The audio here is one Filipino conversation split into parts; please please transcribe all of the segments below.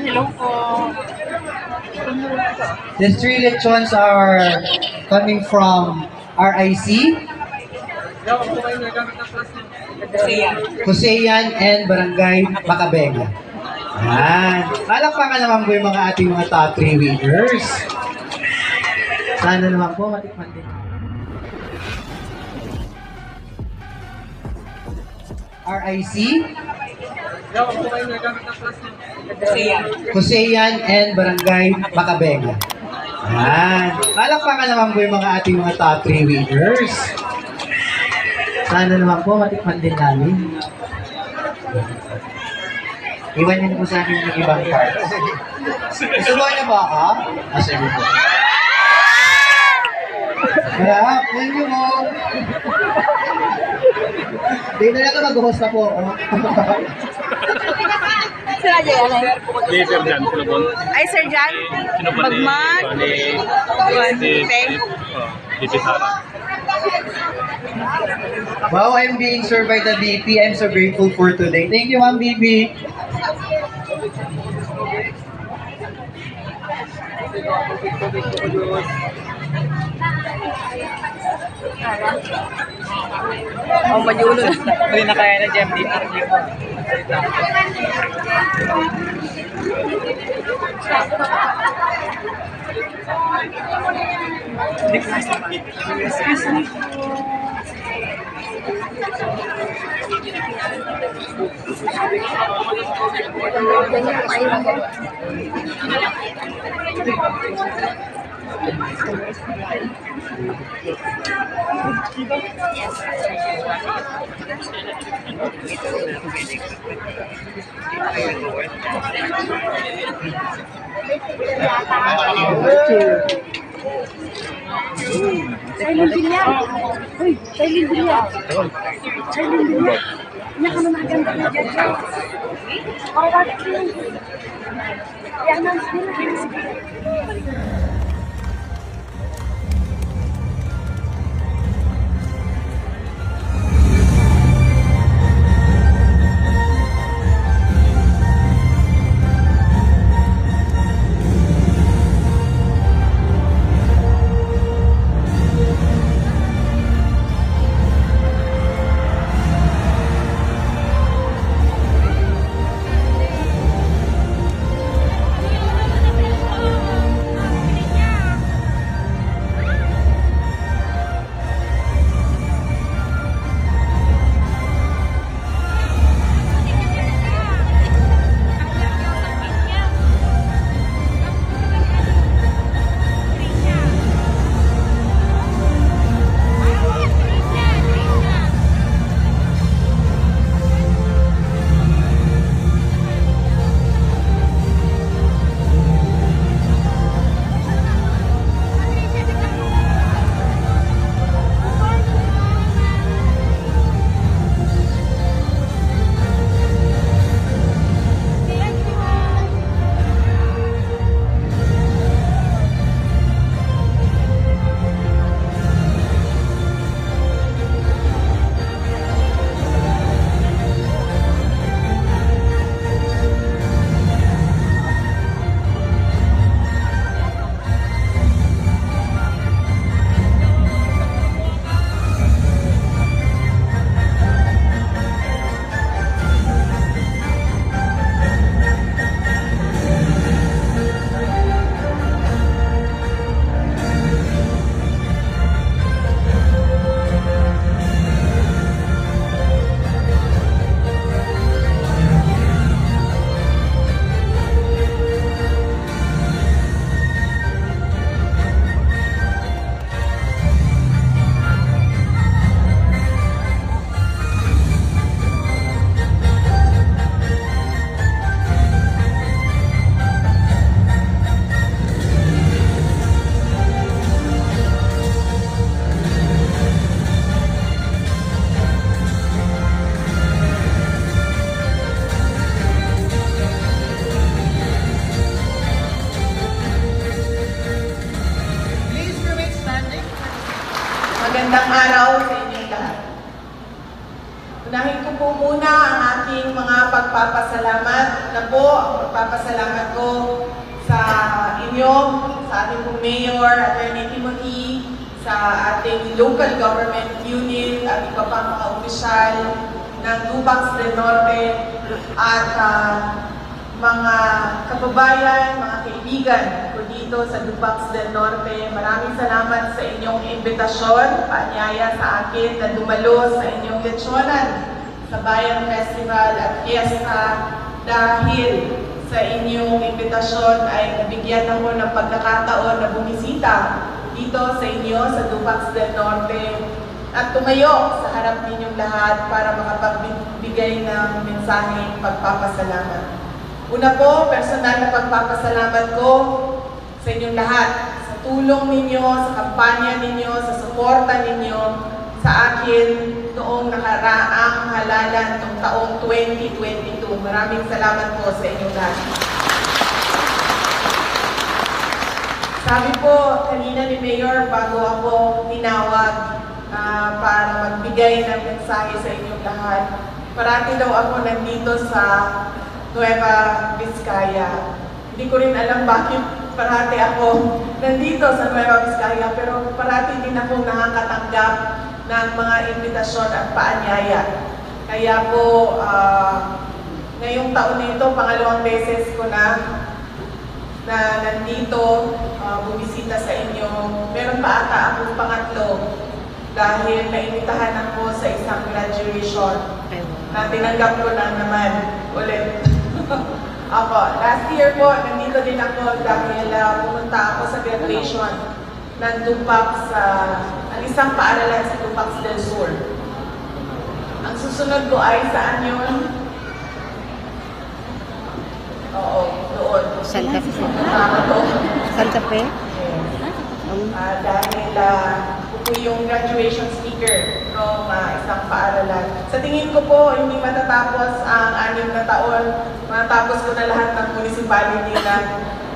Hello po. The 3 lechons are coming from RIC, Huseyan, and Barangay Macabega. Yan. Palakpakan naman po yung mga ating mga top 3 winners. Sana naman po matikman din. RIC, Huseyan, and Barangay Macabega. Yan. Palakpakan naman po yung mga ating mga top 3 winners. Sana naman po matikman din namin. Iwan niyo na po sa akin yung ibang cards. Gusto mo na ba ka? Sige po. Kaya, thank you mo. Dito na ito mag-host na po. Sir Ajay, ano? Di, Sir Jan, Silabon. Ay, Sir Jan? Bagman? Teng? Di Sara. Wow, I'm being served by the BP. I'm so grateful for today. Thank you, Ma'am BP. Oh, majulo na. Hindi na kaya na Jem dito. Excuse me. Silent Villar. Uy, Silent Villar. Silent Villar. Iyak ka naman agad na dyan. Ako bakit yun? Iyak na sila. Unahin ko po muna ang aking mga pagpapasalamat. Na po, ang pagpapasalamat ko sa inyo, sa ating pong Mayor, Attorney Timothy, sa ating local government unit at iba pang mga opisyal ng Dupax del Norte at mga kababayan, mga kaibigan ko dito sa Dupax del Norte. Maraming salamat sa inyong imbitasyon, paanyaya sa akin na dumalo sa inyong lechyonan sa Bayan Festival at Fiesta. Dahil sa inyong imbitasyon ay nabigyan ako ng pagkakataon na bumisita dito sa inyo sa Dupax del Norte at tumayo sa harap ninyong lahat para makapagbigay ng mensaheng pagpapasalamat. Una po, personal na pagpapasalamat ko sa inyong lahat, sa tulong ninyo, sa kampanya ninyo, sa suporta ninyo sa akin noong nakaraang halalan ng taong 2022. Maraming salamat po sa inyong lahat. Sabi po kanina ni Mayor bago ako tinawag para magbigay ng mensahe sa inyong lahat. Parati daw ako nandito sa Nueva Vizcaya. Hindi ko rin alam bakit parati ako nandito sa Nueva Vizcaya, pero parati din ako nakakatanggap ng mga imbitasyon at paanyaya. Kaya po, ngayong taon nito, pangalawang beses ko na nandito, bumisita sa inyo. Meron pa ata akong pangatlo dahil naimbitahan ako sa isang graduation na tinanggap ko na naman ulit. Ako, last year po, nandito din ako dahil pumunta ako sa graduation ng Dupax, ang isang paaralan sa Dupax del Sur. Ang susunod ko ay saan yun? Oo, doon. Santa Fe. Doon. Santa Fe? Dahil po yung graduation speaker ng isang paaralan. Sa tingin ko po, hindi matatapos ang 6 na taon. Matatapos ko na lahat ng municipality ng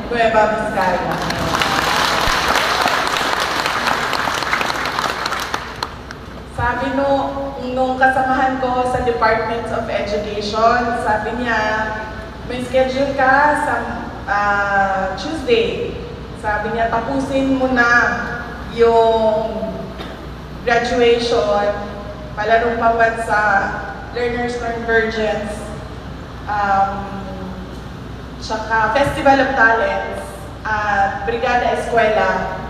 Nueva Vizcaya. Sabi nung kasamahan ko sa Department of Education, sabi niya, may schedule ka sa Tuesday. Sabi niya, tapusin mo na yung graduation, palarong pambansa, Learners Convergence, tsaka Festival of Talents, at Brigada Eskwela,